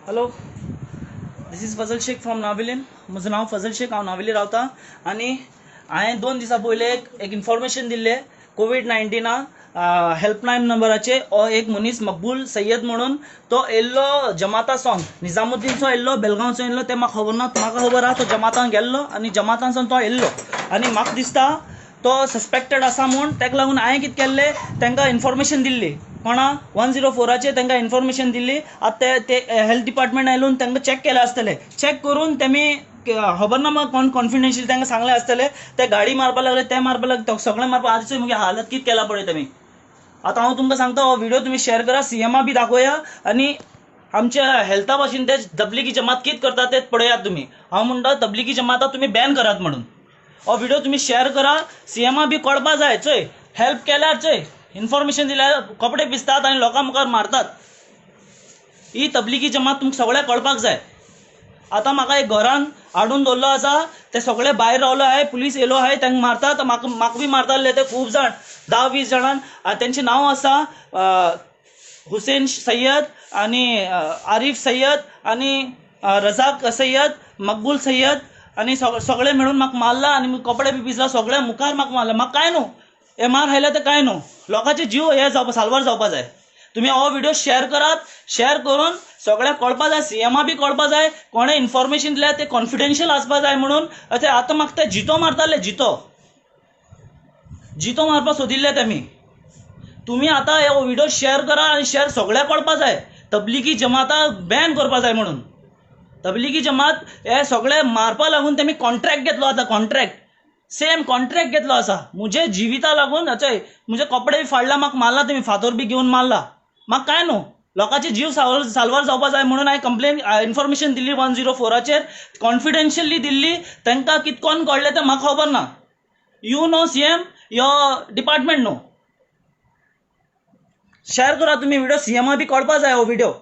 Hello, this is Fazal Sheikh from नाविलीन. म्हजो नाव फजल शेख, हांव नाविली रावता. आनी हांवें 2 दिसां पयलीं एक इन्फॉर्मेशन दिल्ले कोविड-19 हेल्पलायन नंबराचेर. हो एक मनीस मकबूल सय्यद म्हणून तो येयल्लो जमातासून, निजामुद्दीनचो येयल्लो, बेलगांवचो येयल्लो, ते म्हाका खबर ना. म्हाका खबर आहा तो जमातान गेल्लो आनी जमातानसून तो येयल्लो. आनी म्हाका दिसता तो सस्पेक्टेड आसा म्हूण. ताका लागून हांवें कितें केल्लें, तांकां इन्फॉर्मेशन दिल्ली. कोणा 104चेर तांकां इन्फॉर्मेशन दिल्ली. आतां ते हेल्थ डिपार्टमेंट आयलून तांकां चॅक केले आसतले. चॅक करून तेमी खबर ना म्हाका कोण कॉन्फिडेन्शियल तांकां सांगले आसतले. ते गाडी मारपाक लागले, ते मारपाक लागले, सगळें मारपाक. आजची मुगे हालत कितें केला पळय तेमी. आतां हांव तुमकां सांगता, हो व्हिडिओ तुमी शेअर करा, सीएमा बी दाखोया आनी आमच्या हेल्था भाशेन ते तबलिगी जमात कितें करता ते पळयात तुमी. हांव म्हणटा तबलिगी जमातां तुमी बॅन करात म्हणून. हो व्हिडिओ तुमी शेअर करा. सीएमा बी कळपा जाय. चोय हेल्प केल्यार, चोय इन्फॉर्मेशन दिल्यार कपडे पिसतात आनी लोकां मुखार मारतात. ही तबलिगी जमात तुमकां सगळ्यांक कळपाक जाय. आतां म्हाका एक घरान हाडून दवरलो आसा, ते सगळे भायर रावलो आहाय, पुलीस येयलो आहाय, तांकां मारतात. म्हाका बी मारताले ते खूब जाण, 10-20 जाणां. तेंचे नांव आसा हुसेन सय्यद आनी आरिफ सय्यद आनी रजाक सय्यद, मकबूल सय्यद आनी सगळे मेळून म्हाका मारला आनी कपडे बी पिसला. सगळे मुखार म्हाका मारला. म्हाका काय न्हू, हे मार खायला ते काय न्हू. लोकांचे जीव हे साल्वार जावपा जाय. तुम्ही हो व्हिडिओ शेअर करात. शेअर करून सगळ्यांक कळपा जाय, सीएमा बी कळपा जाय, कोणें इन्फॉर्मेशन दिल्यार ते कॉन्फिडेन्शियल आसपा जाय म्हणून. आतां म्हाका ते जितो मारताले, जितो मारपाक सोदिल्ले तेमी. तुम्ही आतां हो व्हिडिओ शेअर करा आनी शेअर सगळ्यांक कळपा जाय. तबलिगी जमातां बॅन करपा जाय म्हणून. तबलिगी जमात हे सगळे मारपा लागून तेमी कॉन्ट्रॅक्ट घेतलो. आतां कॉन्ट्रॅक्ट सेम कॉन्ट्रॅक्ट घेतलो आसा. मुझे जिविता लागून मुझे कपडे बी फाडला, म्हाका मारला, तेमी फातोर बी घेवन मारला. म्हाका काय न्हू, लोकांचे जीव साल्वार जावपा जाय म्हणून हांवें कंप्लेन इन्फॉर्मेशन दिल्ली 104चेर. कॉन्फिडेन्शियली दिल्ली. तांकां कितकोन कळ्ळें तें म्हाका खबर ना. यू नो सीएम, यो डिपार्टमेंट नो. शेअर करा तुम्ही व्हिडिओ. सीएमा बी कळपा जाय हो व्हिडिओ.